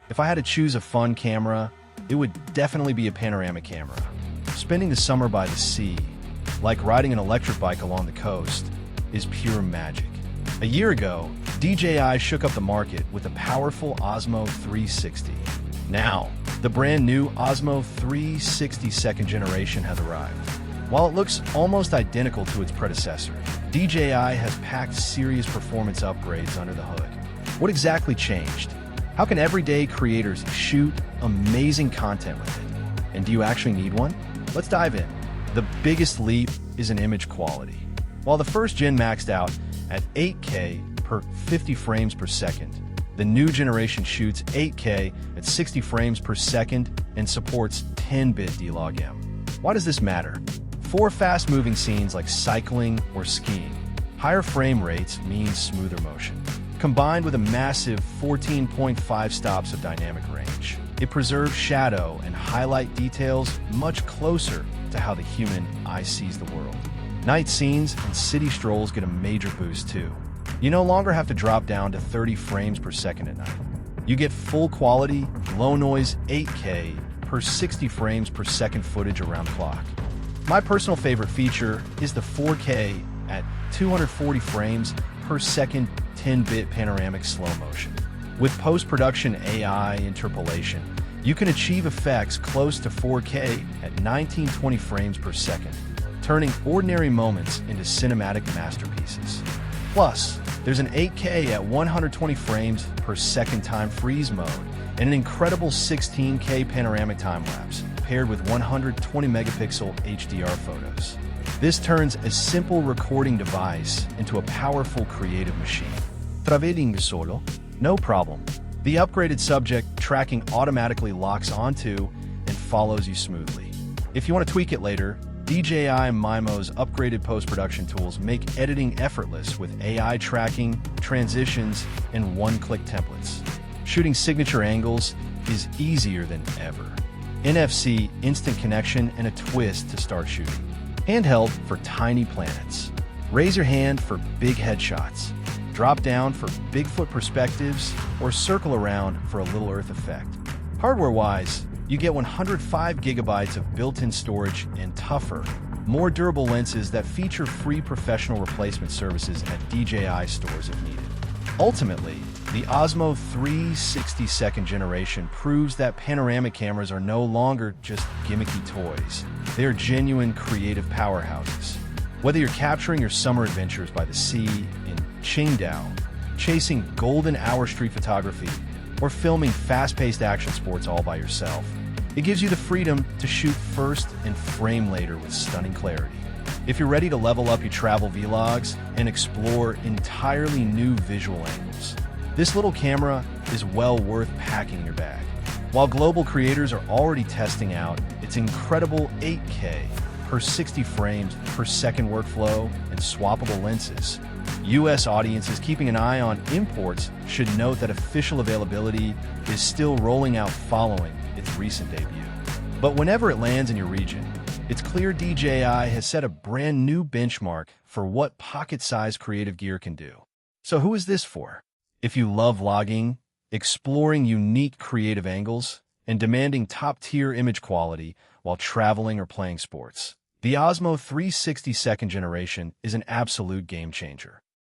If I had to choose a fun camera, it would definitely be a panoramic camera. Spending the summer by the sea, like riding an electric bike along the coast, is pure magic. A year ago, DJI shook up the market with the powerful Osmo 360. Now, the brand new Osmo 360 second generation has arrived. While it looks almost identical to its predecessor, DJI has packed serious performance upgrades under the hood. What exactly changed? How can everyday creators shoot amazing content with it? And do you actually need one? Let's dive in. The biggest leap is in image quality. While the first gen maxed out at 8K per 50 frames per second, the new generation shoots 8K at 60 frames per second and supports 10-bit D-Log-M. Why does this matter? For fast-moving scenes like cycling or skiing, higher frame rates means smoother motion. Combined with a massive 14.5 stops of dynamic range, it preserves shadow and highlight details much closer to how the human eye sees the world. Night scenes and city strolls get a major boost too. You no longer have to drop down to 30 frames per second at night. You get full quality, low noise 8K per 60 frames per second footage around the clock. My personal favorite feature is the 4K at 240 frames per second 10-bit panoramic slow motion. With post-production AI interpolation, you can achieve effects close to 4K at 1920 frames per second, turning ordinary moments into cinematic masterpieces. Plus, there's an 8K at 120 frames per second time freeze mode and an incredible 16K panoramic time-lapse paired with 120 megapixel HDR photos. This turns a simple recording device into a powerful creative machine. Traveling solo? No problem. The upgraded subject tracking automatically locks onto and follows you smoothly. If you want to tweak it later, DJI Mimo's upgraded post-production tools make editing effortless with AI tracking, transitions, and one-click templates. Shooting signature angles is easier than ever. NFC instant connection and a twist to start shooting. Handheld for tiny planets. Raise your hand for big headshots. Drop down for Bigfoot perspectives, or circle around for a little Earth effect. Hardware-wise, you get 105 gigabytes of built-in storage and tougher, more durable lenses that feature free professional replacement services at DJI stores if needed. Ultimately, the Osmo 360 second generation proves that panoramic cameras are no longer just gimmicky toys. They are genuine creative powerhouses. Whether you're capturing your summer adventures by the sea in Qingdao, chasing golden hour street photography, or filming fast-paced action sports all by yourself, it gives you the freedom to shoot first and frame later with stunning clarity. If you're ready to level up your travel vlogs and explore entirely new visual angles, this little camera is well worth packing in your bag. While global creators are already testing out its incredible 8K per 60 frames per second workflow and swappable lenses, US audiences keeping an eye on imports should note that official availability is still rolling out following its recent debut. But whenever it lands in your region, it's clear DJI has set a brand new benchmark for what pocket-sized creative gear can do. So who is this for? If you love vlogging, exploring unique creative angles, and demanding top-tier image quality while traveling or playing sports, the Osmo 360 second generation is an absolute game changer.